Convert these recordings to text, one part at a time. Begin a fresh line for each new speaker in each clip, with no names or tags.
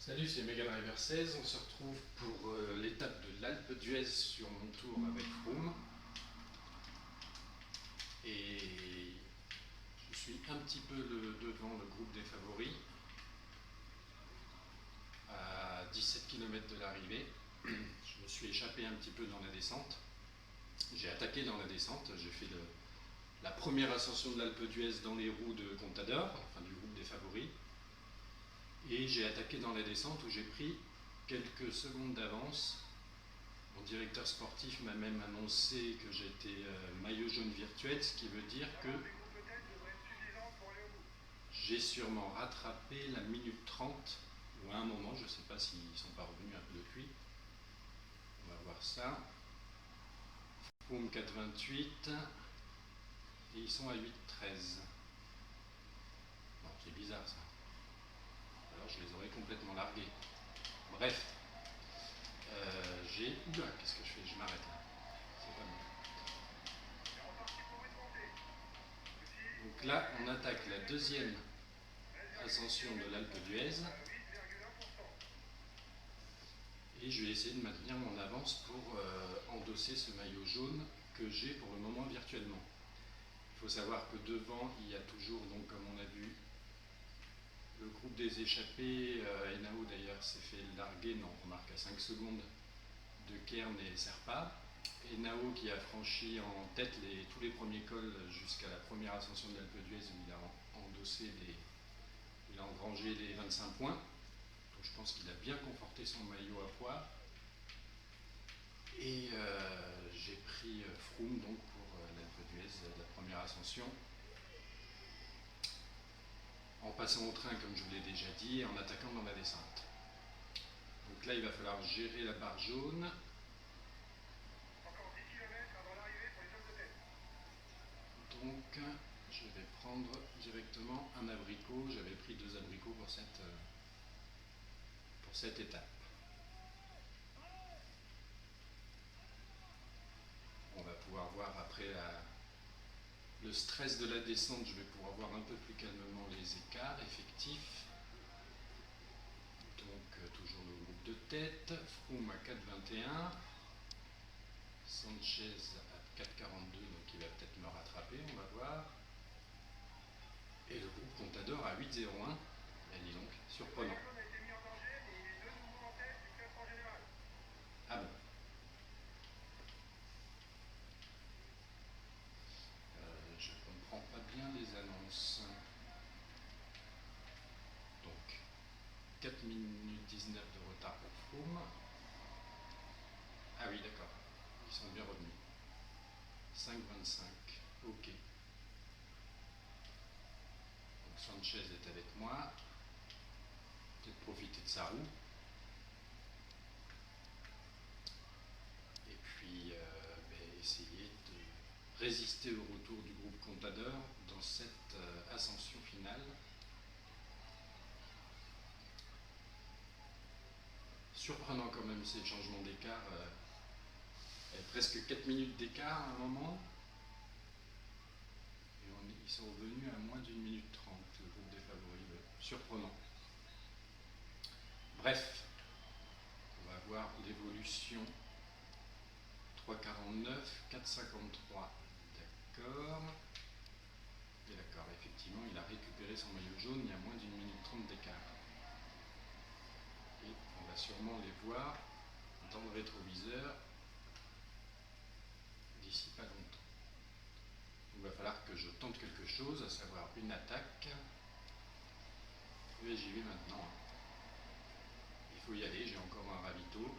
Salut, c'est Megadriver 16. On se retrouve pour l'étape de l'Alpe d'Huez sur mon tour avec Froome. Et je suis un petit peu devant le groupe des favoris, à 17 km de l'arrivée. Je me suis échappé un petit peu dans la descente. J'ai attaqué dans la descente. J'ai fait la première ascension de l'Alpe d'Huez dans les roues de Contador, enfin du groupe des favoris. Et j'ai attaqué dans la descente où j'ai pris quelques secondes d'avance. Mon directeur sportif m'a même annoncé que j'étais maillot jaune virtuel, ce qui veut dire que j'ai sûrement rattrapé la minute 30, ou à un moment, je ne sais pas s'ils ne sont pas revenus un peu depuis. On va voir ça. Froome 4,28, et ils sont à 8,13. Non, c'est bizarre ça. Alors je les aurais complètement largués. Bref, j'ai... Oula, qu'est-ce que je fais? Je m'arrête là. C'est pas bon. Donc là, on attaque la deuxième ascension de l'Alpe d'Huez. Et je vais essayer de maintenir mon avance pour endosser ce maillot jaune que j'ai pour le moment virtuellement. Il faut savoir que devant, il y a toujours, donc comme on a vu, le groupe des échappés. Henao d'ailleurs s'est fait larguer, non, on remarque à 5 secondes de Kern et Serpa. Henao qui a franchi en tête tous les premiers cols jusqu'à la première ascension de l'Alpe d'Huez où il a endossé il a engrangé les 25 points. Donc je pense qu'il a bien conforté son maillot à poids. Et j'ai pris Froome donc pour l'Alpe d'Huez, la première ascension, en passant au train comme je vous l'ai déjà dit et en attaquant dans la descente. Donc là il va falloir gérer la barre jaune.
Encore 10 km avant l'arrivée pour les hommes de tête.
Donc je vais prendre directement un abricot. J'avais pris 2 abricots pour cette étape. On va pouvoir voir après le stress de la descente, je vais pouvoir voir un peu plus calmement les écarts effectifs. Donc toujours le groupe de tête, Froome à 4,21, Sanchez à 4,42, donc il va peut-être me rattraper, on va voir. Et le groupe Contador à 8,01, et dis donc, surprenant.
Le a été mis en danger, mais il est de nouveau en tête du classement général.
Ah bon. Je comprends pas bien les annonces. Donc, 4 minutes 19 de retard pour Froome. Ah oui, d'accord, ils sont bien revenus. 5,25, ok. Donc Sanchez est avec moi. Peut-être profiter de sa roue. Et puis essayer de résister au retour du groupe Contador dans cette ascension finale. Surprenant quand même ces changements d'écart. Presque 4 minutes d'écart à un moment. Et ils sont revenus à moins d'1 minute 30, le groupe des favoris. Surprenant. Bref, on va voir l'évolution. 3,49, 4,53. D'accord. Et d'accord, effectivement, il a récupéré son maillot jaune, il y a moins d'1 minute 30 d'écart. Et on va sûrement les voir dans le rétroviseur d'ici pas longtemps. Il va falloir que je tente quelque chose, à savoir une attaque. Et j'y vais maintenant. Il faut y aller, j'ai encore un ravito.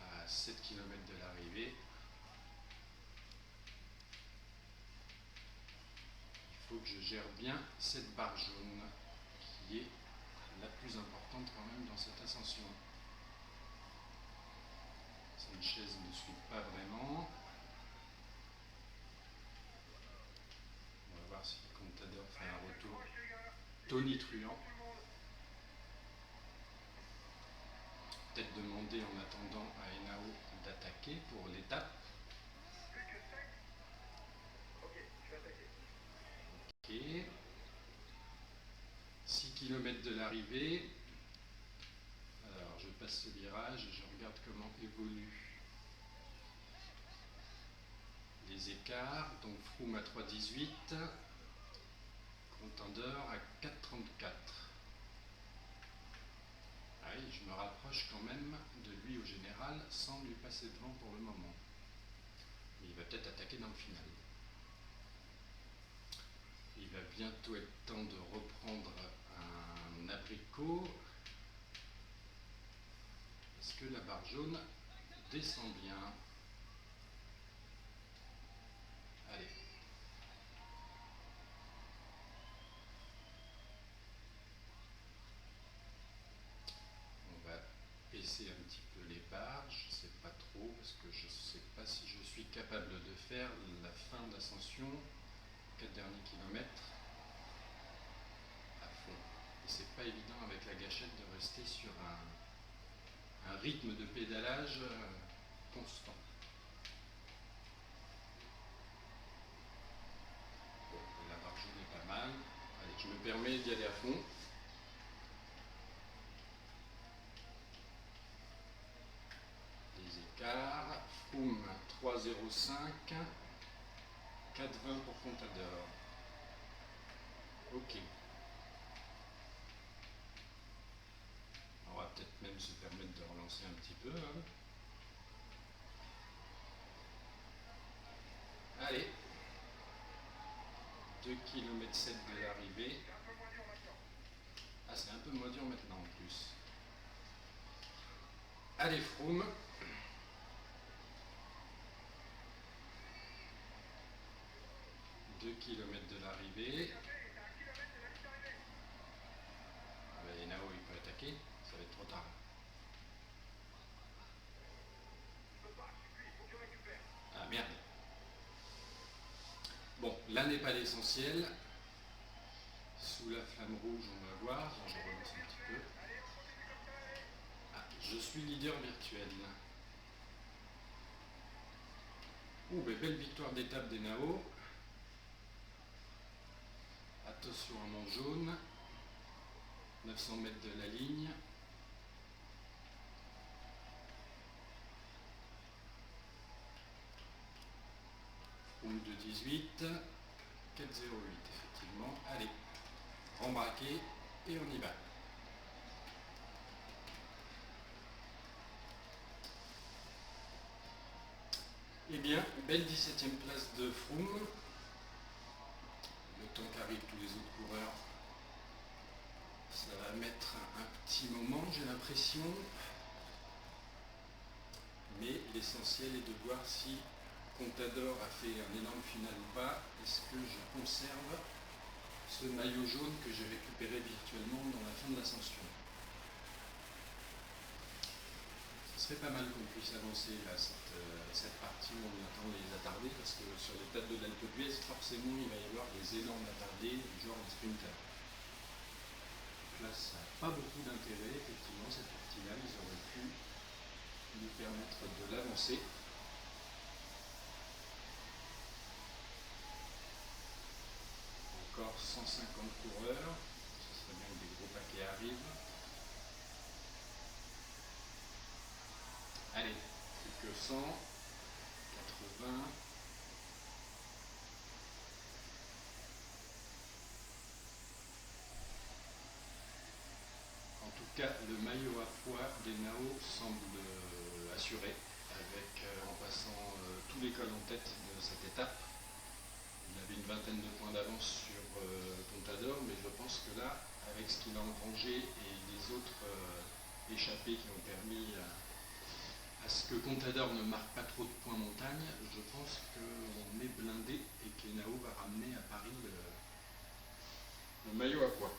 À 7 km de l'arrivée. Il faut que je gère bien cette barre jaune qui est la plus importante quand même dans cette ascension. Sanchez ne suit pas vraiment. On va voir si Contador fait un retour tonitruant. Peut-être demander en attendant à Henao d'attaquer pour l'étape.
Plus que 5. Ok, je vais attaquer.
Ok. km de l'arrivée. Alors je passe ce virage et je regarde comment évoluent les écarts. Donc Froome à 3,18, Contador à 4,34. Ah oui, je me rapproche quand même de lui au général sans lui passer devant pour le moment. Mais il va peut-être attaquer dans le final. Il va bientôt être temps de reprendre un abricot. Est-ce que la barre jaune descend bien? Allez. On va baisser un petit peu les barres, je ne sais pas trop, parce que je ne sais pas si je suis capable de faire la fin d'ascension, 4 derniers kilomètres, à fond. Et c'est pas évident avec la gâchette de rester sur un rythme de pédalage constant. Bon, la barre jaune est pas mal. Allez, je me permets d'y aller à fond. Les écarts, Froome 3,05, 4,20 pour Contador. Ok. On va peut-être même se permettre de relancer un petit peu. Hein. Allez. 2 km 7 de l'arrivée. Ah, c'est un peu moins dur maintenant en plus. Allez, Froome. Deux kilomètres de l'arrivée. Ah ben, Henao, il peut attaquer. Ça va être trop tard. Ah merde. Bon, là n'est pas l'essentiel. Sous la flamme rouge, on va voir. Je relance un petit peu. Ah, je suis leader virtuel. Ouh, ben, belle victoire d'étape d'Henao. Attention à mon jaune. 900 mètres de la ligne. Froome de 18. 4,08 effectivement. Allez, rembraquer et on y va. Eh bien, belle 17e place de Froome. Le temps qu'arrivent tous les autres coureurs, ça va mettre un petit moment, j'ai l'impression. Mais l'essentiel est de voir si Contador a fait un énorme final ou pas. Est-ce que je conserve ce maillot jaune que j'ai récupéré virtuellement dans la fin de l'ascension? Ce serait pas mal qu'on puisse avancer là, cette partie où on attend les attardés, parce que sur les plateaux de l'Alpe d'Huez, forcément il va y avoir des énormes attardés, du genre les sprinters. Là, ça n'a pas beaucoup d'intérêt, effectivement, cette partie-là, ils auraient pu nous permettre de l'avancer. Encore 150 coureurs, ce serait bien que des gros paquets arrivent. Allez, plus que 100, 80. En tout cas, le maillot à poids d'Henao semble assuré, avec, en passant tous les cols en tête de cette étape. Il avait une vingtaine de points d'avance sur Contador, mais je pense que là, avec ce qu'il a engrangé et les autres échappées qui ont permis à ce que Contador ne marque pas trop de points montagne, je pense qu'on est blindé et qu'Henao va ramener à Paris le maillot à poids.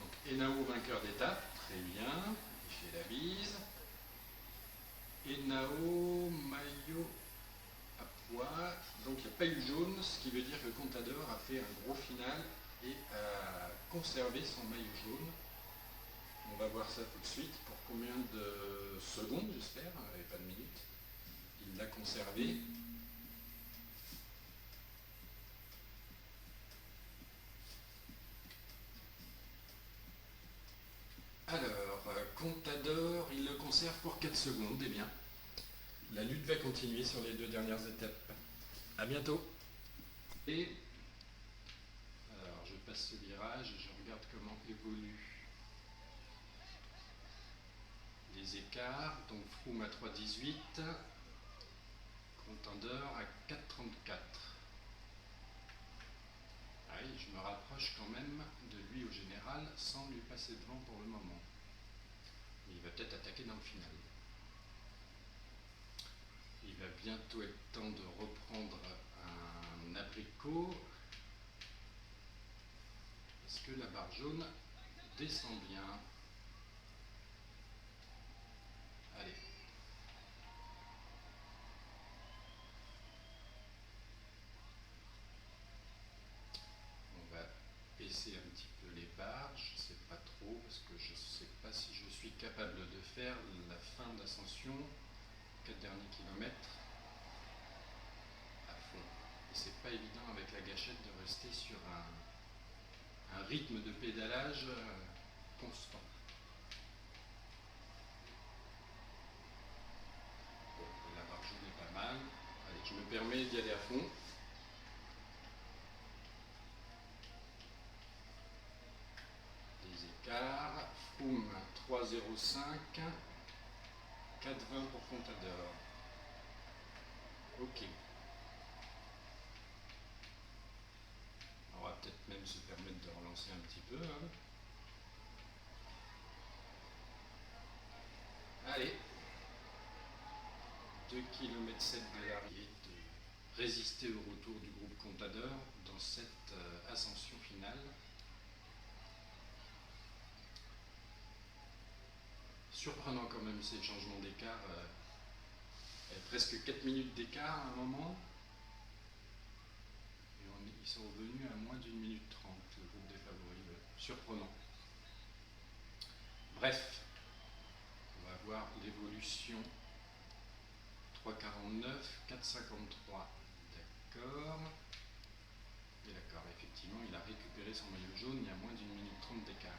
Donc Henao vainqueur d'étape, très bien, il fait la bise. Henao, maillot à poids, donc il n'y a pas eu jaune, ce qui veut dire que Contador a fait un gros final et a conservé son maillot jaune. On va voir ça tout de suite. Pour combien de secondes, j'espère, et pas de minutes. Il l'a conservé. conserve pour 4 secondes, et bien, la lutte va continuer sur les 2 dernières étapes. A bientôt. Et alors, je passe ce virage et je regarde comment évoluent les écarts. Donc Froome à 3,18, Contender à 4,34. Ah oui, je me rapproche quand même de lui au général sans lui passer devant pour le moment. Mais il va peut-être attaquer dans le final. Il va bientôt être temps de reprendre un abricot. Est-ce que la barre jaune descend bien? Allez. On va baisser un petit peu les barres, je ne sais pas trop, parce que je ne sais pas si je suis capable de faire la fin d'ascension, 4 derniers kilomètres, à fond. Et c'est pas évident avec la gâchette de rester sur un rythme de pédalage constant. Bon, la barre jaune est pas mal. Allez, je me permets d'y aller à fond. Les écarts, Froome 3,05, 4,20 pour Contador. Ok. On va peut-être même se permettre de relancer un petit peu. Hein. Allez. 2 km 7 de l'arrivée, de résister au retour du groupe Contador dans cette ascension finale. Surprenant quand même ces changements d'écart, presque 4 minutes d'écart à un moment. Et ils sont revenus à moins d'1 minute 30, le groupe des favoris. Surprenant. Bref, on va voir l'évolution. 3,49, 4,53. D'accord. Et d'accord, effectivement, il a récupéré son maillot jaune, il y a moins d'1 minute 30 d'écart.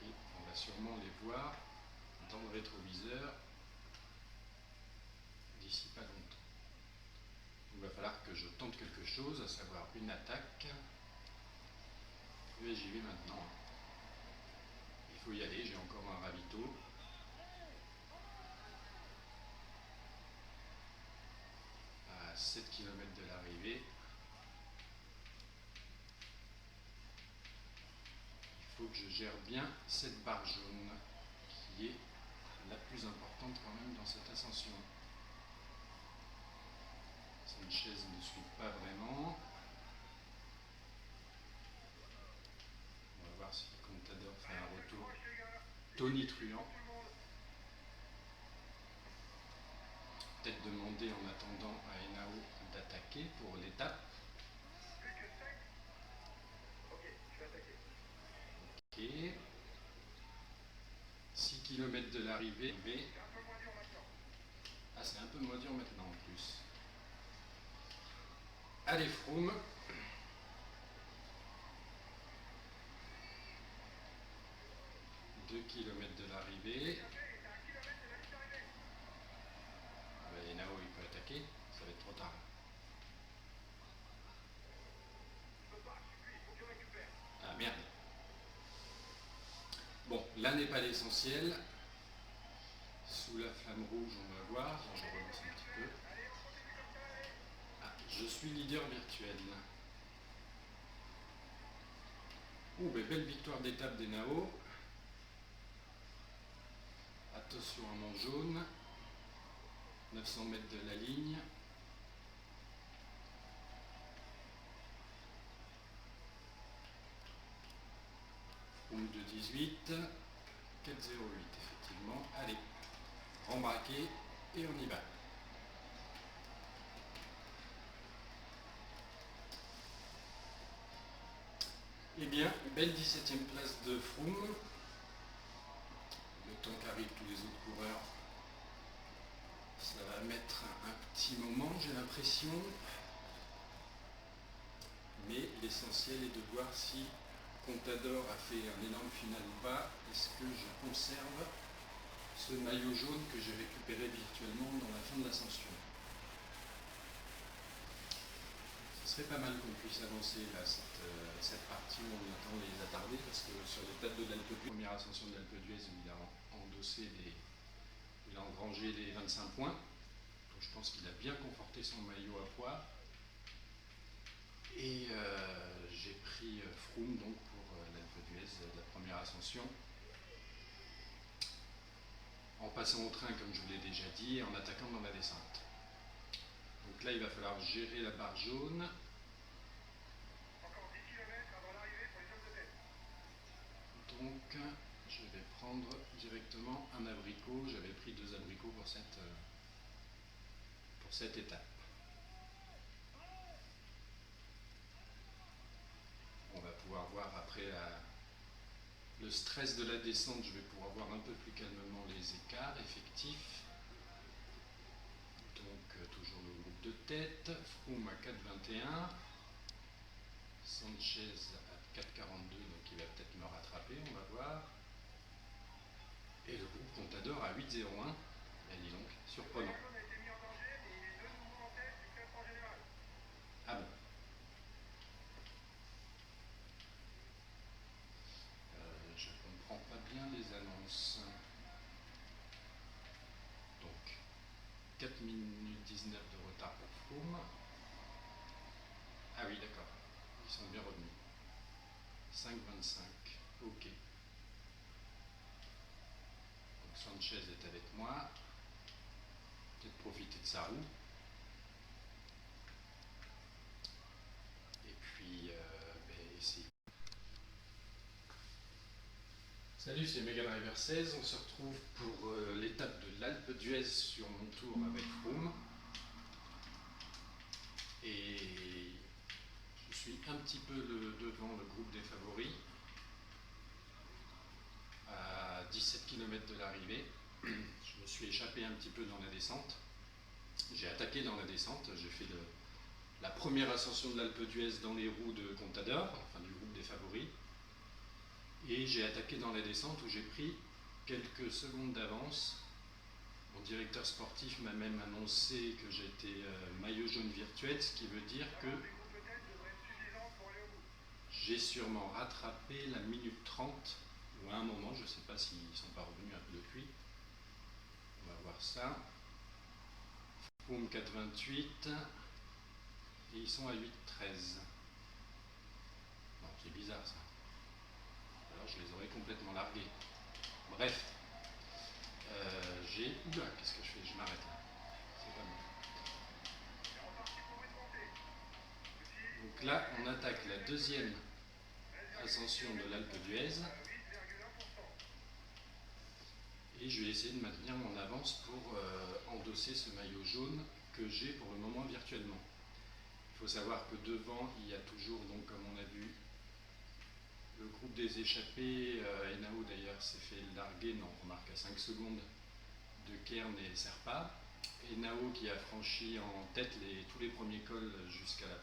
Et on va sûrement les voir dans le rétroviseur d'ici pas longtemps. Il va falloir que je tente quelque chose, à savoir une attaque. Et j'y vais maintenant. Il faut y aller, j'ai encore un ravito. À 7 km de l'arrivée. Il faut que je gère bien cette barre jaune, qui est la plus importante quand même dans cette ascension. Sanchez ne suit pas vraiment. On va voir si Contador fait un retour tonitruant. Peut-être demander en attendant à Henao d'attaquer pour l'étape. Ok. 6 km de l'arrivée. Ah, c'est un peu moins dur maintenant en plus. Allez, Froome. « 2 km de l'arrivée. Ah ben, Henao, il peut attaquer. Ça va être trop tard. Ah merde. Bon, là n'est pas l'essentiel. Sous la flamme rouge, on va voir. Je relance un petit peu. Ah, je suis leader virtuel. Oh, ben, belle victoire d'étape d'Henao. Attention à mon jaune. 900 mètres de la ligne. Froome de 18. 4,08 effectivement. Allez, rembraquer et on y va. Eh bien, belle 17e place de Froome. Le temps qu'arrivent tous les autres coureurs, ça va mettre un petit moment, j'ai l'impression. Mais l'essentiel est de voir si Contador a fait un énorme final ou pas. Est-ce que je conserve ce maillot jaune que j'ai récupéré virtuellement dans la fin de l'ascension. Ce serait pas mal qu'on puisse avancer là, cette partie où on attend les attardés, parce que sur les dates de l'Alpe d'Huez, première ascension de l'Alpe d'Huez, il a endossé il a engrangé les 25 points. Donc je pense qu'il a bien conforté son maillot à poids. Et j'ai pris Froome donc pour l'Alpe d'Huez, la première ascension. En passant au train, comme je vous l'ai déjà dit, et en attaquant dans la descente. Donc là, il va falloir gérer la barre jaune.
Encore 10 km avant l'arrivée pour les hommes de tête.
Donc, je vais prendre directement un abricot. J'avais pris 2 abricots pour cette étape. On va pouvoir voir après le stress de la descente. Je vais pouvoir voir un peu plus calmement les écarts effectifs. Donc, toujours le groupe de tête. Froome à 4,21. Sanchez à 4,42, donc il va peut-être me rattraper, on va voir. Et le groupe Contador à 8,01. Et dis donc, surprenant.
Le maillot jaune a été mis en danger, mais il est de nouveau en tête du classement général.
Ah bon. Je comprends pas bien les annonces. Donc, 4 minutes 19 de retard pour Froome. Ah oui, d'accord. Ils sont bien revenus. 5,25. Ok. Donc Sanchez est avec moi. Peut-être profiter de sa roue. Et puis, essayer. Salut, c'est Mega Driver 16. On se retrouve pour l'étape de l'Alpe d'Huez sur mon tour avec Froome. Et je suis un petit peu devant le groupe des favoris, à 17 km de l'arrivée. Je me suis échappé un petit peu dans la descente. J'ai attaqué dans la descente. J'ai fait la première ascension de l'Alpe d'Huez dans les roues de Contador, enfin du groupe des favoris. Et j'ai attaqué dans la descente où j'ai pris quelques secondes d'avance. Mon directeur sportif m'a même annoncé que j'étais maillot jaune virtuel, ce qui veut dire que
Les groupes de tête devraient être suffisants pour aller au bout.
j'ai sûrement rattrapé la minute 30, ou à un moment, je ne sais pas s'ils ne sont pas revenus un peu depuis. On va voir ça. Froome 4,28, et ils sont à 8,13. Non, c'est bizarre ça. Alors je les aurais complètement largués. Bref, Oula, qu'est-ce que je fais? Je m'arrête là. C'est pas bon.
C'est reparti pour une montée.
Donc là, on attaque la deuxième ascension de l'Alpe d'Huez.
8,1%.
Et je vais essayer de maintenir mon avance pour endosser ce maillot jaune que j'ai pour le moment virtuellement. Il faut savoir que devant, il y a toujours, donc comme on a vu, le groupe des échappés. Henao d'ailleurs s'est fait larguer, non, on remarque à 5 secondes de Kern et Serpa. Henao qui a franchi en tête tous les premiers cols jusqu'à la